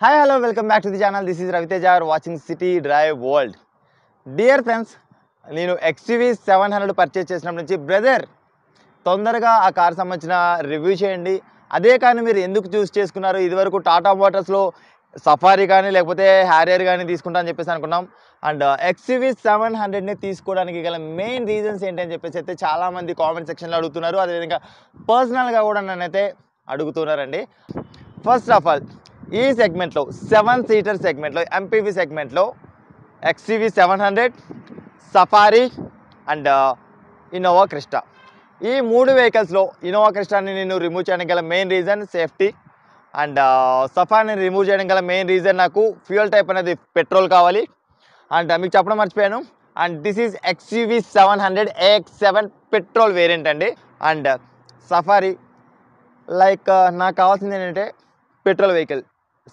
Hi, hello, welcome back to the channel. This is Raviteja. You are watching City Drive World. Dear friends, నేను XUV 700 purchase చేసినప్పటి నుంచి brother తొందరగా ఆ car సంబంధించిన review చేయండి. అదే కానీ మీరు ఎందుకు చూస్ చేసుకున్నారు? ఇదివరకు టాటా మోటార్స్లో సఫారీ కానీ లేకపోతే హ్యారియర్ కానీ తీసుకుంటా అని చెప్పేసి అనుకున్నాం. అండ్ XUV 700ని తీసుకోవడానికి గల మెయిన్ రీజన్స్ ఏంటని చెప్పేసి అయితే చాలామంది కామెంట్ సెక్షన్లో అడుగుతున్నారు. అదేవిధంగా పర్సనల్గా కూడా నన్నైతే అడుగుతున్నారండి. ఫస్ట్ ఆఫ్ ఆల్ ఈ సెగ్మెంట్లో 7 సీటర్ సెగ్మెంట్లో MPV సెగ్మెంట్లో XUV 700, Safari and Innova Crysta, ఈ మూడు వెహికల్స్లో ఇన్నోవా క్రిస్టాని నేను రిమూవ్ చేయడానికి గల మెయిన్ రీజన్ సేఫ్టీ అండ్ సఫారీని రిమూవ్ చేయడం గల మెయిన్ రీజన్ నాకు ఫ్యూయల్ టైప్ అనేది పెట్రోల్ కావాలి. అండ్ మీకు చెప్పడం మర్చిపోయాను. And this is XUV 700 AX7 petrol variant అండి. అండ్ సఫారీ లైక్ నాకు కావాల్సింది ఏంటంటే పెట్రోల్ వెహికల్.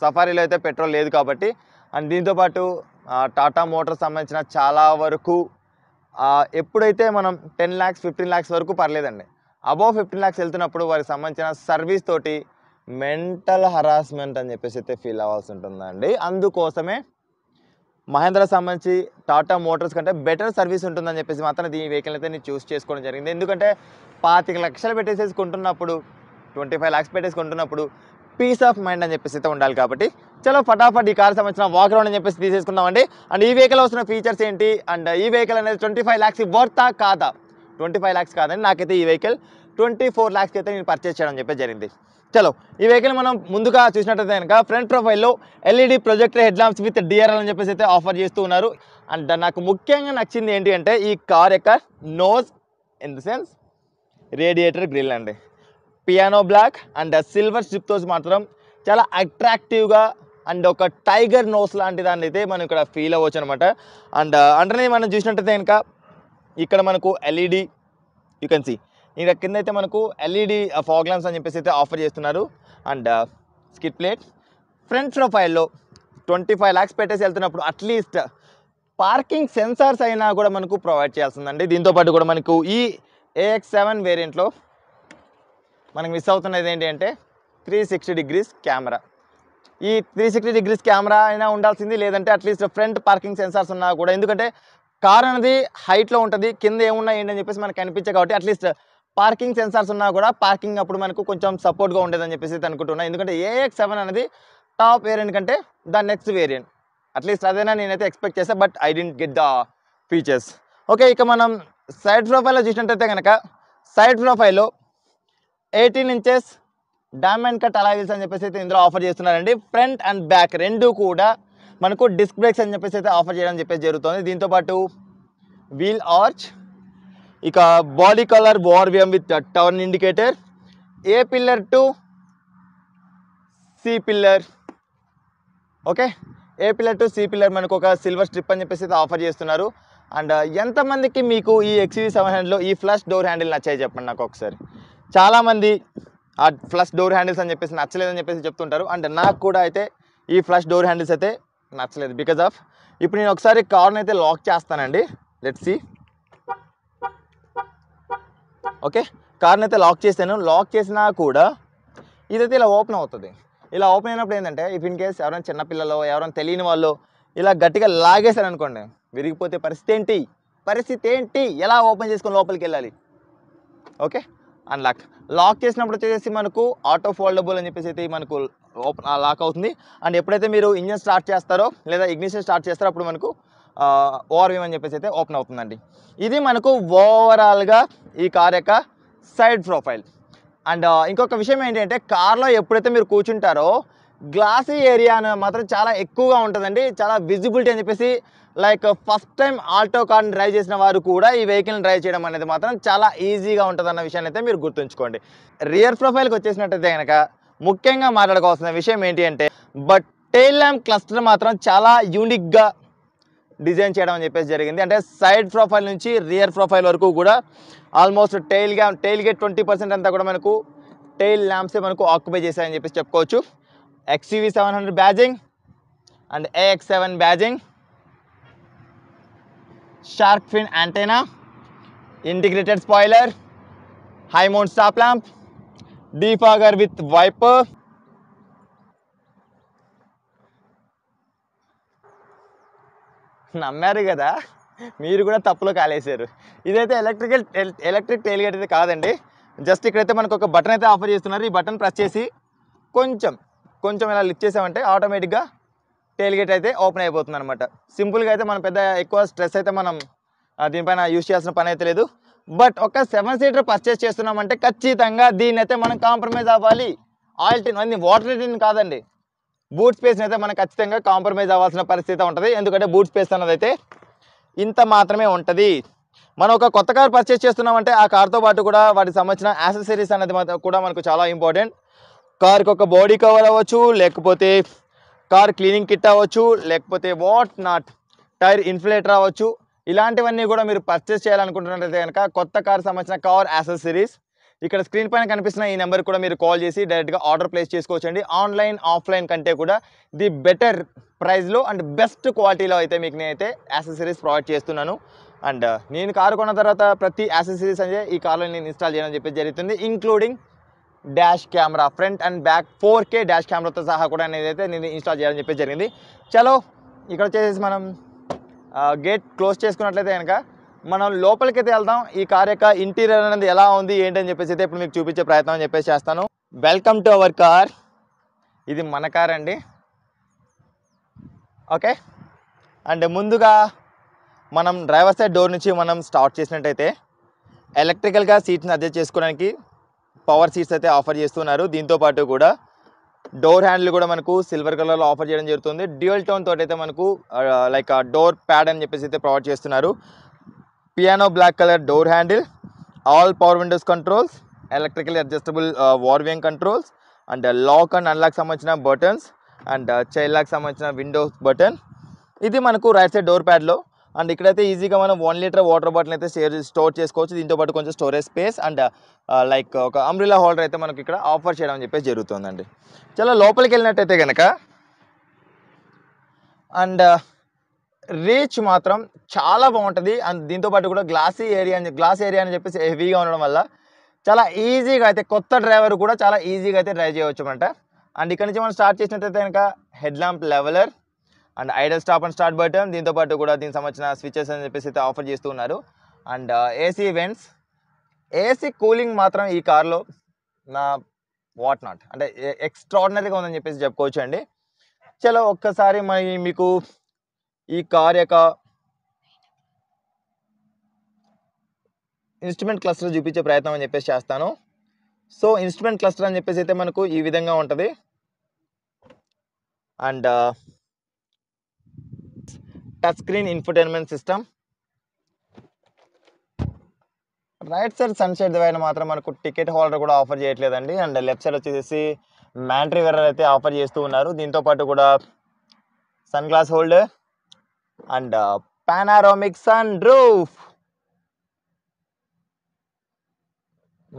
సఫారీలో అయితే పెట్రోల్ లేదు కాబట్టి. అండ్ దీంతోపాటు టాటా మోటార్స్ సంబంధించిన చాలా వరకు ఎప్పుడైతే మనం 10 lakhs 15 lakhs వరకు పర్లేదండి. అబోవ్ 15 lakhs వెళ్తున్నప్పుడు వారికి సంబంధించిన సర్వీస్ తోటి మెంటల్ హరాస్మెంట్ అని చెప్పేసి అయితే ఫీల్ అవ్వాల్సి ఉంటుందండి. అందుకోసమే మహేంద్ర సంబంధించి టాటా మోటార్స్ కంటే బెటర్ సర్వీస్ ఉంటుందని చెప్పేసి మాత్రం ఈ వెహికల్ అయితే నేను చూస్ చేసుకోవడం జరిగింది. ఎందుకంటే 25 లక్షలు పెట్టేసేసి కొంటున్నప్పుడు 25 lakhs పెట్టేసి కొంటున్నప్పుడు పీస్ ఆఫ్ మైండ్ అని చెప్పేసి అయితే ఉండాలి. కాబట్టి చలో ఫటాఫట్ ఈ కార్ సంబంధించిన వాక్ రౌండ్ అని చెప్పేసి తీసేసుకుందామండి. అండ్ ఈ వెహికల్ వస్తున్న ఫీచర్స్ ఏంటి, అండ్ ఈ వెహికల్ అనేది 25 lakhs వర్తా కాదా? 25 lakhs కాదండి, నాకైతే ఈ వెహికల్ 24 lakhs అయితే నేను పర్చేస్ చేయడం చెప్పేసి జరిగింది. చలో ఈ వెహికల్ మనం ముందుగా చూసినట్టయితే కనుక ఫ్రంట్ ప్రొఫైల్లో LED projector head lamps with DRL అని చెప్పేసి అయితే ఆఫర్ చేస్తూ ఉన్నారు. అండ్ నాకు ముఖ్యంగా నచ్చింది ఏంటి అంటే ఈ కార్ యొక్క nose, in the sense radiator grille అండి. పియానో బ్లాక్ అండ్ సిల్వర్ స్ట్రిప్తో మాత్రం చాలా అట్రాక్టివ్గా అండ్ ఒక టైగర్ నోస్ లాంటి దాన్ని అయితే మనం ఇక్కడ ఫీల్ అవ్వచ్చు అనమాట. అండ్ అంటే మనం చూసినట్టయితే కనుక ఇక్కడ మనకు LED యూ కెన్ సీ, ఇంకా కింద అయితే మనకు LED ఫాగ్ ల్యాంప్స్ అని చెప్పేసి అయితే ఆఫర్ చేస్తున్నారు. అండ్ స్కిడ్ ప్లేట్ ఫ్రంట్ ప్రొఫైల్లో 25 lakhs పెట్టేసి వెళ్తున్నప్పుడు అట్లీస్ట్ పార్కింగ్ సెన్సార్స్ అయినా కూడా మనకు ప్రొవైడ్ చేయాల్సిందండి. దీంతోపాటు కూడా మనకు ఈ AX7 వేరియంట్లో మనకు మిస్ అవుతున్నది ఏంటి అంటే 360 degrees కెమెరా. ఈ 360 degrees కెమెరా అయినా ఉండాల్సింది, లేదంటే అట్లీస్ట్ ఫ్రంట్ పార్కింగ్ సెన్సార్స్ ఉన్నా కూడా. ఎందుకంటే కార్ అనేది హైట్లో ఉంటుంది, కింద ఏమున్నా ఏంటని చెప్పేసి మనకు కనిపించే కాబట్టి అట్లీస్ట్ పార్కింగ్ సెన్సార్స్ ఉన్నా కూడా పార్కింగ్ అప్పుడు మనకు కొంచెం సపోర్ట్గా ఉండేదని చెప్పేసి అనుకుంటున్నాను. ఎందుకంటే AX7 అనేది టాప్ వేరియంట్ కంటే ద నెక్స్ట్ వేరియంట్, అట్లీస్ట్ అదైనా నేనైతే ఎక్స్పెక్ట్ చేస్తాను. But I didn't get the features. Okay, ఇక మనం సైడ్ ప్రొఫైల్లో చూసినట్టయితే కనుక సైడ్ ప్రొఫైల్లో 18 inches డైమండ్ కట్ అలా వీల్స్ అని చెప్పేసి అయితే ఇందులో ఆఫర్ చేస్తున్నారండి. ఫ్రంట్ అండ్ బ్యాక్ రెండు కూడా మనకు డిస్క్ బ్రేక్స్ అని చెప్పేసి అయితే ఆఫర్ చేయడం చెప్పేసి జరుగుతుంది. దీంతోపాటు వీల్ ఆర్చ్, ఇక body colour ORVM with turn indicator, A pillar to C pillar. Okay, A pillar to C pillar మనకు ఒక సిల్వర్ స్ట్రిప్ అని చెప్పేసి అయితే ఆఫర్ చేస్తున్నారు. అండ్ ఎంతమందికి మీకు ఈ XUV 700లో ఈ ఫ్లష్ డోర్ హ్యాండిల్ నచ్చాయి చెప్పండి నాకు ఒకసారి. చాలామంది ఆ ఫ్లష్ డోర్ హ్యాండిల్స్ అని చెప్పేసి నచ్చలేదని చెప్పేసి చెప్తుంటారు. అండ్ నాకు కూడా అయితే ఈ ఫ్లష్ డోర్ హ్యాండిల్స్ అయితే నచ్చలేదు. బికాజ్ ఆఫ్ ఇప్పుడు నేను ఒకసారి కార్ని అయితే లాక్ చేస్తానండి. Let's see. ఓకే, కార్ని అయితే లాక్ చేశాను. లాక్ చేసినా కూడా ఇదైతే ఇలా ఓపెన్ అవుతుంది. ఇలా ఓపెన్ అయినప్పుడు ఏంటంటే ఇఫ్ ఇన్ కేస్ ఎవరైనా చిన్నపిల్లలు ఎవరైనా తెలియని వాళ్ళు ఇలా గట్టిగా లాగేశారు అనుకోండి, విరిగిపోతే పరిస్థితి ఏంటి, ఎలా ఓపెన్ చేసుకొని లోపలికి వెళ్ళాలి? Okay, unlock. లాక్ చేసినప్పుడు వచ్చేసి మనకు ఆటో ఫోల్డబుల్ అని చెప్పేసి అయితే మనకు ఓపెన్ లాక్ అవుతుంది. అండ్ ఎప్పుడైతే మీరు ఇంజన్ స్టార్ట్ చేస్తారో లేదా ఇగ్నిషన్ స్టార్ట్ చేస్తారో అప్పుడు మనకు ఓఆర్విఎం అని చెప్పేసి అయితే ఓపెన్ అవుతుందండి. ఇది మనకు ఓవరాల్గా ఈ కార్ యొక్క సైడ్ ప్రొఫైల్. అండ్ ఇంకొక విషయం ఏంటంటే కార్లో ఎప్పుడైతే మీరు కూర్చుంటారో గ్లాసీ ఏరియా మాత్రం చాలా ఎక్కువగా ఉంటుందండి, చాలా విజిబిలిటీ అని చెప్పేసి. లైక్ ఫస్ట్ టైం ఆల్టో కార్ని డ్రైవ్ చేసిన వారు కూడా ఈ వెహికల్ని డ్రైవ్ చేయడం అనేది మాత్రం చాలా ఈజీగా ఉంటుంది అన్న విషయాన్ని అయితే మీరు గుర్తుంచుకోండి. రియర్ ప్రొఫైల్కి వచ్చేసినట్టయితే కనుక ముఖ్యంగా మాట్లాడుకోవాల్సిన విషయం ఏంటి అంటే బట్ టెయిల్ ల్యాంప్ క్లస్టర్ మాత్రం చాలా యూనిక్గా డిజైన్ చేయడం అని చెప్పేసి జరిగింది. అంటే సైడ్ ప్రొఫైల్ నుంచి రియర్ ప్రొఫైల్ వరకు కూడా ఆల్మోస్ట్ టెయిల్ గేట్ 20% అంతా కూడా మనకు టెయిల్ ల్యాంప్సే మనకు ఆక్యుపై చేశాయని చెప్పేసి చెప్పుకోవచ్చు. XUV 700 బ్యాజింగ్ and AX7 బ్యాజింగ్, shark fin antenna, integrated spoiler, high mount stop lamp, defogger with wiper, నమ్మారు కదా, మీరు కూడా తప్పులో కాలేశారు. ఇదైతే ఎలక్ట్రిక్ టెయిల్ గేట్ అయితే కాదండి. జస్ట్ ఇక్కడైతే మనకు ఒక బటన్ అయితే ఆఫర్ చేస్తున్నారు. ఈ బటన్ ప్రెస్ చేసి కొంచెం కొంచెం ఇలా లిఫ్ట్ చేసామంటే ఆటోమేటిక్గా టెయిల్ గేట్ అయితే ఓపెన్ అయిపోతుంది అనమాట. సింపుల్గా అయితే మనం పెద్ద ఎక్కువ స్ట్రెస్ అయితే మనం దీనిపైన యూజ్ చేయాల్సిన పని అయితే లేదు. బట్ ఒక 7 సీటర్ పర్చేస్ చేస్తున్నామంటే ఖచ్చితంగా దీన్ని అయితే మనం కాంప్రమైజ్ అవ్వాలి. ఆయిల్ టిన్ అన్ని వాటర్ టిన్ కాదండి, బూట్ స్పేస్ని అయితే మనం ఖచ్చితంగా కాంప్రమైజ్ అవ్వాల్సిన పరిస్థితి ఉంటుంది. ఎందుకంటే బూట్ స్పేస్ అన్నది అయితే ఇంత మాత్రమే ఉంటుంది. మనం ఒక కొత్త కార్ పర్చేస్ చేస్తున్నామంటే ఆ కార్తో పాటు కూడా వాటికి సంబంధించిన యాక్సెసరీస్ అనేది కూడా మనకు చాలా ఇంపార్టెంట్. కార్కి ఒక బాడీ కవర్ అవ్వచ్చు, లేకపోతే కార్ క్లీనింగ్ కిట్ అవ్వచ్చు, లేకపోతే వాట్ నాట్ టైర్ ఇన్ఫ్లేటర్ అవ్వచ్చు. ఇలాంటివన్నీ కూడా మీరు పర్చేస్ చేయాలనుకుంటున్నట్లయితే కనుక కొత్త కార్ సంబంధించిన కార్ యాక్సెసరీస్ ఇక్కడ స్క్రీన్ పైన కనిపిస్తున్న ఈ నెంబర్ కూడా మీరు కాల్ చేసి డైరెక్ట్గా ఆర్డర్ ప్లేస్ చేసుకోవచ్చండి. ఆన్లైన్ ఆఫ్లైన్ కంటే కూడా ది బెటర్ ప్రైస్లో అండ్ బెస్ట్ క్వాలిటీలో అయితే మీకు నేనైతే యాక్సెసరీస్ ప్రొవైడ్ చేస్తున్నాను. అండ్ నేను కారు కొన్న తర్వాత ప్రతి యాక్సెసరీస్ అయితే ఈ కార్లో నేను ఇన్స్టాల్ చేయడం చెప్పేసి జరుగుతుంది. Including dash camera, front and back 4K dash కెమెరాతో సహా కూడా అయితే నేను ఇన్స్టాల్ చేయడం చెప్పేసి జరిగింది. చలో ఇక్కడ వచ్చేసి మనం గేట్ క్లోజ్ చేసుకున్నట్లయితే కనుక మనం లోపలికైతే వెళ్దాం. ఈ కార్ యొక్క ఇంటీరియర్ అనేది ఎలా ఉంది ఏంటని చెప్పేసి అయితే ఇప్పుడు మీకు చూపించే ప్రయత్నం అని చెప్పేసి చేస్తాను. Welcome to our car. ఇది మన కార్ అండి. ఓకే, అండ్ ముందుగా మనం డ్రైవర్ సైడ్ డోర్ నుంచి మనం స్టార్ట్ చేసినట్టయితే ఎలక్ట్రికల్గా సీట్స్ని అడ్జస్ట్ చేసుకోవడానికి పవర్ సీట్స్ అయితే ఆఫర్ చేస్తున్నారు. దీంతోపాటు కూడా డోర్ హ్యాండిల్ కూడా మనకు సిల్వర్ కలర్లో ఆఫర్ చేయడం జరుగుతుంది. డ్యూయల్ టోన్ తోటి అయితే మనకు లైక్ డోర్ ప్యాడ్ అని చెప్పేసి అయితే ప్రొవైడ్ చేస్తున్నారు. Piano black colour door handle, all power windows controls, electrical adjustable ORVM controls, and lock and unlock సంబంధించిన బటన్స్, అండ్ చైల్డ్ లాక్ సంబంధించిన విండోస్ బటన్. ఇది మనకు రైట్ సైడ్ డోర్ ప్యాడ్లో. అండ్ ఇక్కడైతే ఈజీగా మనం 1 లీటర్ వాటర్ బాటిల్ అయితే స్టోర్ చేసుకోవచ్చు. దీంతోపాటు కొంచెం స్టోరేజ్ స్పేస్ అండ్ లైక్ ఒక అంబ్రిల్లా హోల్డర్ అయితే మనకి ఇక్కడ ఆఫర్ చేయడం అని చెప్పేసి జరుగుతుందండి. చాలా లోపలికి వెళ్ళినట్టయితే కనుక అండ్ రీచ్ మాత్రం చాలా బాగుంటుంది. అండ్ దీంతోపాటు కూడా గ్లాస్ ఏరియా అని చెప్పేసి హెవీగా ఉండడం వల్ల చాలా ఈజీగా అయితే కొత్త డ్రైవర్ కూడా చాలా ఈజీగా అయితే డ్రైవ్ చేయవచ్చు అనమాట. అండ్ ఇక్కడ నుంచి మనం స్టార్ట్ చేసినట్టయితే కనుక head lamp leveller and Idol stop and start button, దీంతోపాటు కూడా దీనికి సంబంధించిన స్విచెస్ అని చెప్పేసి అయితే ఆఫర్ చేస్తూ ఉన్నారు. And AC vents, AC cooling మాత్రం ఈ కార్లో నా వాట్ నాట్ అంటే ఎక్స్ట్రాడినరీగా ఉందని చెప్పేసి చెప్పుకోవచ్చు అండి. చలో ఒక్కసారి మీకు ఈ కార్ యొక్క ఇన్స్ట్రుమెంట్ క్లస్టర్ చూపించే ప్రయత్నం అని చెప్పేసి చేస్తాను. సో ఇన్స్ట్రుమెంట్ క్లస్టర్ అని చెప్పేసి అయితే మనకు ఈ విధంగా ఉంటుంది. And touch screen infotainment system, right side sunshade పైన మాత్రం మనకు టికెట్ హోల్డర్ కూడా ఆఫర్ చేయట్లేదండి. అండ్ లెఫ్ట్ సైడ్ వచ్చేసి మ్యాంట్రీ వెర్రర్ అయితే ఆఫర్ చేస్తూ ఉన్నారు. దీంతోపాటు కూడా sunglass holder and panoramic sunroof.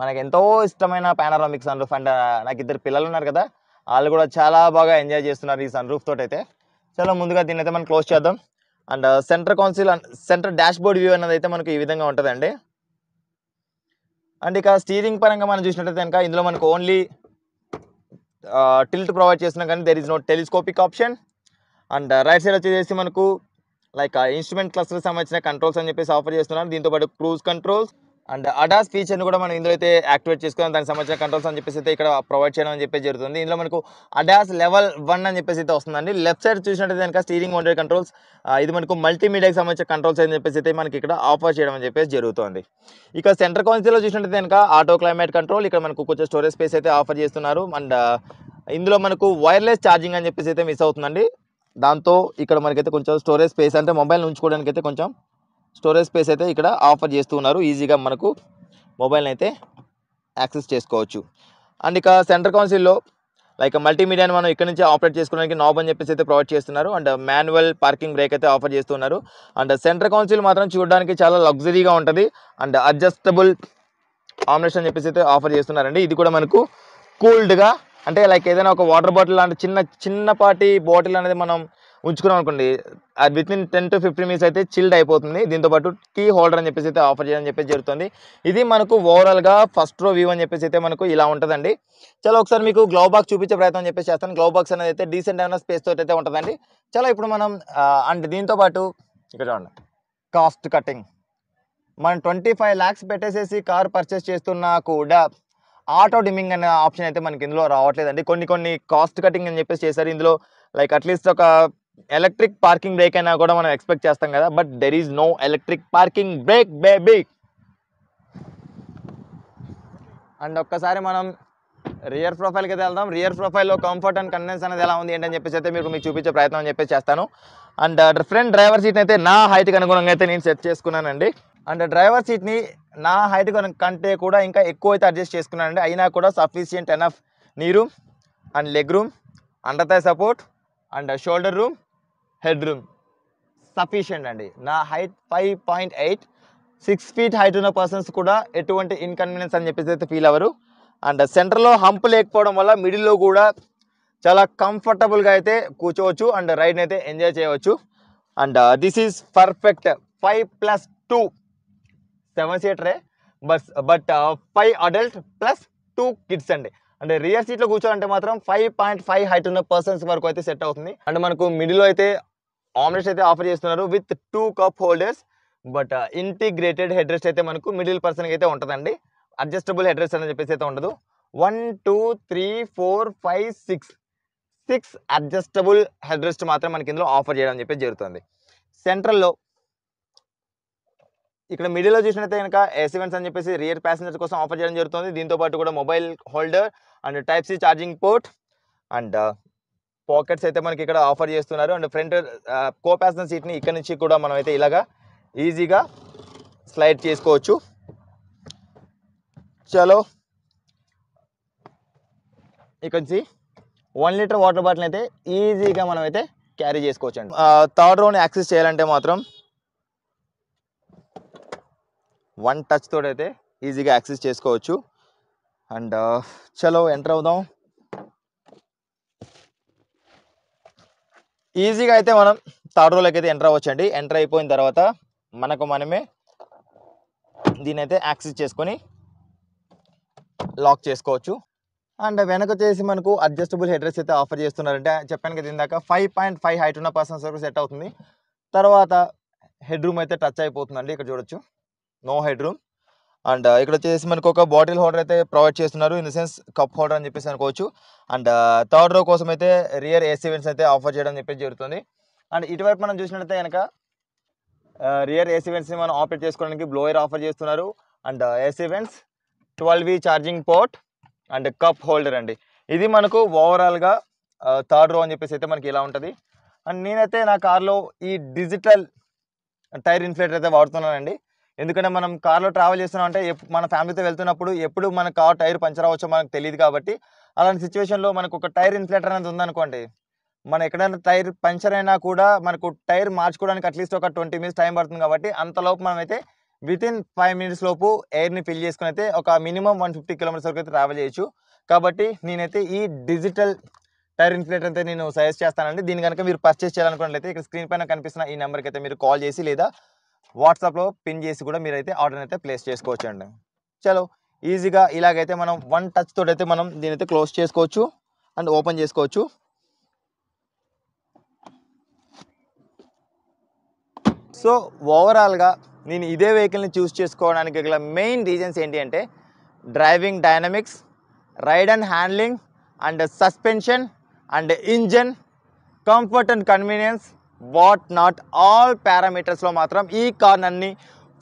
మనకి ఎంతో ఇష్టమైన పానారోమిక్ సన్ రూఫ్. అండ్ నాకు 2 పిల్లలు ఉన్నారు కదా, వాళ్ళు కూడా చాలా బాగా ఎంజాయ్ చేస్తున్నారు ఈ సన్ రూఫ్ తోటి అయితే. చాలా ముందుగా దీన్ని అయితే మనం క్లోజ్ చేద్దాం. And centre dash board view అనేది అయితే మనకు ఈ విధంగా ఉంటుందండి. అండ్ ఇక స్టీరింగ్ పరంగా మనం చూసినట్టయితే కనుక ఇందులో మనకు ఓన్లీ టిల్ట్ ప్రొవైడ్ చేస్తున్నాం, కానీ there is no telescopic option. And right side వచ్చేసి మనకు లైక్ ఇన్స్ట్రుమెంట్ క్లస్టర్ సంబంధించిన కంట్రోల్స్ అని చెప్పేసి ఆఫర్ చేస్తున్నారు. దీంతోపాటు క్రూజ్ కంట్రోల్స్ అండ్ అడాస్ ఫీచర్ని కూడా మనం ఇందులో అయితే యాక్టివేట్ చేసుకున్నాం. దానికి సంబంధించిన కంట్రోల్స్ అని చెప్పేసి అయితే ఇక్కడ ప్రొవైడ్ చేయడం అని చెప్పేసి జరుగుతుంది. ఇందులో మనకు అడాస్ లెవెల్ 1 అని చెప్పేసి అయితే వస్తుందండి. లెఫ్ట్ సైడ్ చూసినట్టయితే కనుక స్టీరింగ్ మౌంటెడ్ కంట్రోల్స్, ఇది మనకు మల్టీమీడియాకి సంబంధించిన కంట్రోల్స్ అని చెప్పేసి అయితే మనకి ఇక్కడ ఆఫర్ చేయడం అని చెప్పేసి జరుగుతుంది. ఇక సెంటర్ కౌన్సిల్లో చూసినట్టయితే కనుక ఆటో క్లైమేట్ కంట్రోల్, ఇక్కడ మనకు కొంచెం స్టోరేజ్ స్పేస్ అయితే ఆఫర్ చేస్తున్నారు. అండ్ ఇందులో మనకు వైర్లెస్ ఛార్జింగ్ అని చెప్పేసి అయితే మిస్ అవుతుందండి. దాంతో ఇక్కడ మనకైతే కొంచెం స్టోరేజ్ స్పేస్ అంటే మొబైల్ ఉంచుకోవడానికి అయితే కొంచెం స్టోరేజ్ స్పేస్ అయితే ఇక్కడ ఆఫర్ చేస్తూ ఉన్నారు. ఈజీగా మనకు మొబైల్ని అయితే యాక్సెస్ చేసుకోవచ్చు. అండ్ ఇక సెంటర్ కౌన్సిల్లో లైక్ మల్టీమీడియాని మనం ఇక్కడ నుంచి ఆపరేట్ చేసుకోవడానికి నాబ్ అని చెప్పేసి అయితే ప్రొవైడ్ చేస్తున్నారు. అండ్ మాన్యువల్ పార్కింగ్ బ్రేక్ అయితే ఆఫర్ చేస్తున్నారు. అండ్ సెంటర్ కౌన్సిల్ మాత్రం చూడడానికి చాలా లగ్జరీగా ఉంటుంది. అండ్ అడ్జస్టబుల్ ఆమ్రెస్ట్ అని చెప్పేసి అయితే ఆఫర్ చేస్తున్నారండి. ఇది కూడా మనకు కూల్డ్గా అంటే లైక్ ఏదైనా ఒక వాటర్ బాటిల్ లాంటి చిన్నపాటి బాటిల్ అనేది మనం ఉంచుకున్నాం అనుకోండి, అది వితిన్ 10 to 15 minutes అయితే చిల్డ్ అయిపోతుంది. దీంతోపాటు కీ హోల్డర్ అని చెప్పేసి అయితే ఆఫర్ చేయడం చెప్పేసి జరుగుతుంది. ఇది మనకు ఓవరాల్గా ఫస్ట్ రో వ్యూ అని చెప్పేసి అయితే మనకు ఇలా ఉంటుందండి. చాలా ఒకసారి మీకు గ్లౌ బాక్స్ చూపించే ప్రయత్నం చెప్పేసి చేస్తాను. గ్లౌ బాక్స్ అనేది అయితే డీసెంట్ అయిన స్పేస్ తోటి అయితే ఉంటుందండి. చాలా ఇప్పుడు మనం అండ్ దీంతోపాటు ఇక్కడ చూడండి, కాస్ట్ కటింగ్. మనం 25 lakhs పెట్టేసేసి కార్ పర్చేస్ చేస్తున్నా కూడా ఆటో డిమ్మింగ్ అనే ఆప్షన్ అయితే మనకి ఇందులో రావట్లేదండి. కొన్ని కాస్ట్ కటింగ్ అని చెప్పేసి చేశారు ఇందులో. లైక్ అట్లీస్ట్ ఒక ఎలక్ట్రిక్ పార్కింగ్ బ్రేక్ అయినా కూడా మనం ఎక్స్పెక్ట్ చేస్తాం కదా, but there is no electric parking brake baby. And ఒక్కసారి మనం రియర్ ప్రొఫైల్కి అయితే వెళ్దాం. రియర్ ప్రొఫైల్లో కంఫర్ట్ అండ్ కన్వీనియన్స్ అనేది ఎలా ఉంది ఏంటని చెప్పేసి అయితే మీకు చూపించే ప్రయత్నం అని చెప్పేసి చేస్తాను. అండ్ ఫ్రంట్ డ్రైవర్ సీట్ని అయితే నా హైట్కి అనుగుణంగా అయితే నేను సెట్ చేసుకున్నానండి. అండ్ డ్రైవర్ సీట్ని నా హైట్ కంటే కూడా ఇంకా ఎక్కువ అయితే అడ్జస్ట్ చేసుకున్నానండి. అయినా కూడా sufficient enough knee room and leg room, under thigh support and shoulder room, head room sufficient అండి. నా హైట్ 5.8, 6 feet హైట్ ఉన్న పర్సన్స్ కూడా ఎటువంటి ఇన్కన్వీనియన్స్ అని చెప్పేసి అయితే ఫీల్ అవ్వరు. అండ్ సెంటర్లో హంప్ లేకపోవడం వల్ల మిడిల్లో కూడా చాలా కంఫర్టబుల్గా అయితే కూర్చోవచ్చు అండ్ రైడ్ని అయితే ఎంజాయ్ చేయవచ్చు. అండ్ దిస్ ఈజ్ పర్ఫెక్ట్ 5+2 7 సీటరే, బట్ 5 అడల్ట్ ప్లస్ 2 కిడ్స్ అండి. అంటే రియర్ సీట్లో కూర్చోవాలంటే మాత్రం 5.5 హైట్ ఉన్న పర్సన్స్ వరకు అయితే సెట్ అవుతుంది. అండ్ మనకు మిడిల్లో అయితే ఆమ్లెట్స్ అయితే ఆఫర్ చేస్తున్నారు with 2 cup holders, but integrated head rest అయితే మనకు మిడిల్ పర్సన్కి అయితే ఉంటుందండి. అడ్జస్టబుల్ హెడ్ రెస్ట్ అని చెప్పేసి అయితే ఉండదు. 1 2 3 4 5 6 అడ్జస్టబుల్ హెడ్ రెస్ట్ మాత్రం మనకి ఇందులో ఆఫర్ చేయడం అని చెప్పేసి జరుగుతుంది. సెంట్రల్లో ఇక్కడ మిడిల్లో చూసినట్లయితే కనుక ఏసీ వెంట్స్ అని చెప్పేసి రియర్ ప్యాసింజర్స్ కోసం ఆఫర్ చేయడం జరుగుతుంది. దీంతో పాటు కూడా mobile holder and type C charging port and pockets అయితే మనకి ఇక్కడ ఆఫర్ చేస్తున్నారు. అండ్ ఫ్రంట్ కో ప్యాసింజర్ సీట్ని ఇక్కడ నుంచి కూడా మనం అయితే ఇలాగా ఈజీగా స్లైడ్ చేసుకోవచ్చు. చలో ఇక్కడ నుంచి 1 లీటర్ వాటర్ బాటిల్ అయితే ఈజీగా మనం అయితే క్యారీ చేసుకోవచ్చు అండి. థర్డ్ రోని యాక్సెస్ చేయాలంటే మాత్రం 1 touch తోటి అయితే ఈజీగా యాక్సెస్ చేసుకోవచ్చు. అండ్ చలో ఎంటర్ అవుదాం. ఈజీగా అయితే మనం థర్డ్ రోలోకి అయితే ఎంటర్ అవ్వచ్చు అండి. ఎంటర్ అయిపోయిన తర్వాత మనమే దీని అయితే యాక్సెస్ చేసుకొని లాక్ చేసుకోవచ్చు. అండ్ వెనక వచ్చేసి మనకు అడ్జస్టబుల్ హెడ్ రెస్ట్ అయితే ఆఫర్ చేస్తున్నారంటే చెప్పాను కదా ఇందాక 5.5 హైట్ ఉన్న పర్సన్స్ వరకు సెట్ అవుతుంది. తర్వాత హెడ్ రూమ్ అయితే టచ్ అయిపోతుందండి. ఇక్కడ చూడొచ్చు నో హెడ్ రూమ్. అండ్ ఇక్కడ వచ్చేసి మనకు ఒక బాటిల్ హోల్డర్ అయితే ప్రొవైడ్ చేస్తున్నారు, in the sense cup holder అని చెప్పేసి అనుకోవచ్చు. అండ్ థర్డ్ రో కోసం అయితే రియర్ ఏసీ వెంట్స్ అయితే ఆఫర్ చేయడం చెప్పేసి జరుగుతుంది. అండ్ ఇటువైపు మనం చూసినట్లయితే కనుక రియర్ ఏసీ వెంట్స్ని మనం ఆపరేట్ చేసుకోవడానికి బ్లోయర్ ఆఫర్ చేస్తున్నారు. And AC vents 12V charging port and cup holder అండి. ఇది మనకు ఓవరాల్గా థర్డ్ రో అని చెప్పేసి అయితే మనకి ఇలా ఉంటుంది. అండ్ నేనైతే నా కార్లో ఈ డిజిటల్ టైర్ ఇన్ఫ్లేటర్ అయితే వాడుతున్నానండి. ఎందుకంటే మనం కార్లో ట్రావెల్ చేస్తున్నాం అంటే మన ఫ్యామిలీతో వెళ్తున్నప్పుడు ఎప్పుడు మన కార్ టైర్ పంచర్ అవ్వచ్చో మనకు తెలియదు. కాబట్టి అలాంటి సిచ్యువేషన్లో మనకు ఒక టైర్ ఇన్ఫ్లేటర్ అనేది ఉందనుకోండి, మనం ఎక్కడైనా టైర్ పంచర్ అయినా కూడా మనకు టైర్ మార్చుకోవడానికి అట్లీస్ట్ ఒక 20 minutes టైం పడుతుంది. కాబట్టి అంతలోపు మనం అయితే వితిన్ 5 minutes లోపు ఎయిర్ని ఫిల్ చేసుకుని అయితే ఒక మినిమం 150 kilometers వరకు అయితే ట్రావెల్ చేయొచ్చు. కాబట్టి నేనైతే ఈ డిజిటల్ టైర్ ఇన్ఫ్లేటర్ అయితే నేను సజెస్ట్ చేస్తానండి. దీని కనుక మీరు పర్చేస్ చేయాలనుకున్నట్లయితే ఇక్కడ స్క్రీన్ పైన కనిపిస్తున్న ఈ నెంబర్కి అయితే మీరు కాల్ చేసి లేదా వాట్సాప్లో పిన్ చేసి కూడా మీరైతే ఆర్డర్ అయితే ప్లేస్ చేసుకోవచ్చు అండి. చలో ఈజీగా ఇలాగైతే మనం 1 touch తోటి అయితే మనం దీని అయితే క్లోజ్ చేసుకోవచ్చు అండ్ ఓపెన్ చేసుకోవచ్చు. సో ఓవరాల్గా నేను ఇదే వెహికల్ని చూస్ చేసుకోవడానికి గల మెయిన్ రీజన్స్ ఏంటి అంటే driving dynamics, ride and handling and suspension and engine, comfort and convenience, what not all పారామీటర్స్లో మాత్రం ఈ కార్ నన్ను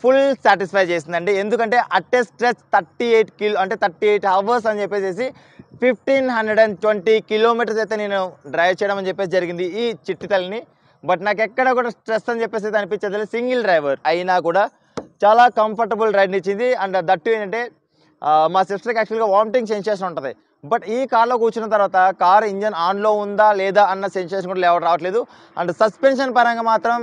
ఫుల్ సాటిస్ఫై చేసిందండి. ఎందుకంటే అట్టే స్ట్రెచ్ 38 hours అని చెప్పేసి 1520 kilometers అయితే నేను డ్రైవ్ చేయడం అని చెప్పేసి జరిగింది ఈ చిట్టి తల్లిని. బట్ నాకు ఎక్కడ కూడా స్ట్రెస్ అని చెప్పేసి అనిపించదు. సింగిల్ డ్రైవర్ అయినా కూడా చాలా కంఫర్టబుల్ రైడ్ని ఇచ్చింది. అండ్ దట్టు ఏంటంటే మా సిస్టర్కి యాక్చువల్గా వామిటింగ్ సెన్సేషన్ ఉంటుంది. బట్ ఈ కార్లో కూర్చున్న తర్వాత కార్ ఇంజన్ ఆన్లో ఉందా లేదా అన్న సెన్సేషన్ కూడా రావట్లేదు. అండ్ సస్పెన్షన్ పరంగా మాత్రం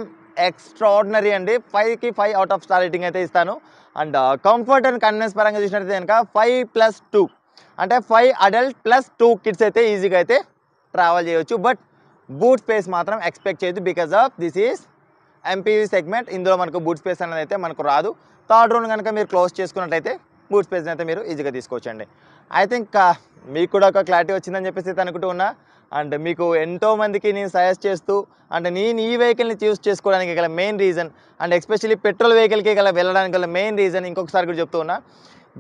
ఎక్స్ట్రాడినరీ అండి. 5కి 5 out of star రేటింగ్ అయితే ఇస్తాను. అండ్ కంఫర్ట్ అండ్ కన్వీనియన్స్ పరంగా చూసినట్టయితే కనుక 5+2 అంటే 5 అడల్ట్ ప్లస్ 2 కిడ్స్ అయితే ఈజీగా అయితే ట్రావెల్ చేయవచ్చు. బట్ బూట్ స్పేస్ మాత్రం ఎక్స్పెక్ట్ చేయొద్దు, because of this is MPV segment. ఇందులో మనకు బూట్ స్పేస్ అనేది అయితే మనకు రాదు. థర్డ్ రోన్ కనుక మీరు క్లోజ్ చేసుకున్నట్టయితే బూట్ స్పేస్ని అయితే మీరు ఈజీగా తీసుకోవచ్చండి. ఐ థింక్ మీకు కూడా ఒక క్లారిటీ వచ్చిందని చెప్పేసి అయితే అనుకుంటూ ఉన్నా. అండ్ మీకు ఎంతోమందికి నేను సజెస్ట్ చేస్తూ అంటే నేను ఈ వెహికల్ని చూస్ చేసుకోవడానికి గల main reason and especially petrol వెహికల్కి గల వెళ్ళడానికి గల మెయిన్ రీజన్ ఇంకొకసారి కూడా చెప్తూ ఉన్నా,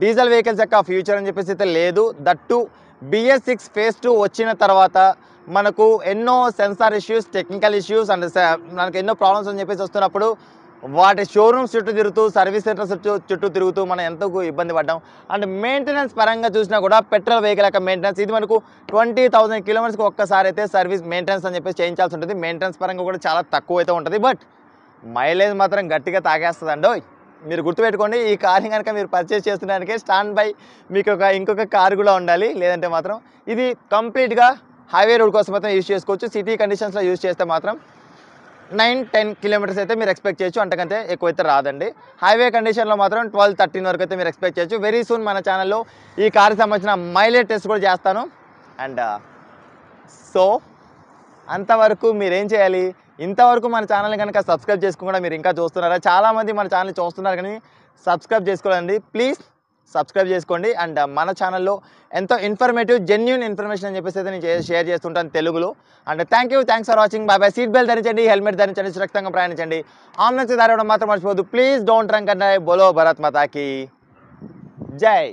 డీజిల్ వెహికల్స్ యొక్క ఫ్యూచర్ అని చెప్పేసి అయితే లేదు. దట్టు BS6 phase 2 వచ్చిన తర్వాత మనకు ఎన్నో sensor issues, technical issues and మనకు ఎన్నో ప్రాబ్లమ్స్ అని చెప్పేసి వస్తున్నప్పుడు వాటి షోరూమ్స్ చుట్టూ తిరుగుతూ, సర్వీస్ సెంటర్స్ చుట్టూ తిరుగుతూ మనం ఎంతో ఇబ్బంది పడ్డాం. అండ్ మెయింటెనెన్స్ పరంగా చూసినా కూడా పెట్రోల్ వెహికల్ యొక్క మెయింటెనెన్స్ ఇది మనకు 20,000 కిలోమీటర్స్కి ఒక్కసారి అయితే సర్వీస్ మెయింటెనెన్స్ అని చెప్పేసి చేయించాల్సి ఉంటుంది. మెయింటెనెన్స్ పరంగా కూడా చాలా తక్కువ అయితే ఉంటుంది. బట్ మైలేజ్ మాత్రం గట్టిగా తాగేస్తుందండి. మీరు గుర్తుపెట్టుకోండి, ఈ కార్ని కనుక మీరు పర్చేస్ చేస్తున్నదానికే స్టాండ్ బై మీకు ఇంకొక కార్ కూడా ఉండాలి. లేదంటే మాత్రం ఇది కంప్లీట్గా హైవే రోడ్ కోసం మాత్రం యూజ్ చేసుకోవచ్చు. సిటీ కండిషన్స్లో యూజ్ చేస్తే మాత్రం 9-10 కిలోమీటర్స్ అయితే మీరు ఎక్స్పెక్ట్ చేయొచ్చు, అంతకంటే ఎక్కువైతే రాదండి. హైవే కండిషన్లో మాత్రం 12-13 వరకు అయితే మీరు ఎక్స్పెక్ట్ చేయొచ్చు. వెరీ సూన్ మన ఛానల్లో ఈ కార్కి సంబంధించిన మైలేజ్ టెస్ట్ కూడా చేస్తాను. అండ్ సో అంతవరకు మీరేం చేయాలి, ఇంతవరకు మన ఛానల్ని కనుక సబ్స్క్రైబ్ చేసుకోకుండా మీరు ఇంకా చూస్తున్నారా? చాలామంది మన ఛానల్ చూస్తున్నారు కానీ సబ్స్క్రైబ్ చేసుకోవాలండి. ప్లీజ్ సబ్స్క్రైబ్ చేసుకోండి. అండ్ మన ఛానల్లో ఎంతో ఇన్ఫర్మేటివ్, జెన్యూన్ ఇన్ఫర్మేషన్ అని చెప్పేసి అయితే నేను షేర్ చేస్తుంటాను తెలుగులో. And thanks for watching. Bye. Seat belt ధరించండి, హెల్మెట్ ధరించండి, సురక్షితంగా ప్రయాణించండి. ఆంబులెన్స్ దారవడం మాత్రం మర్చిపోవద్దు. Please don't drunk and drive. బోలో భారత్ మాతాకి జై.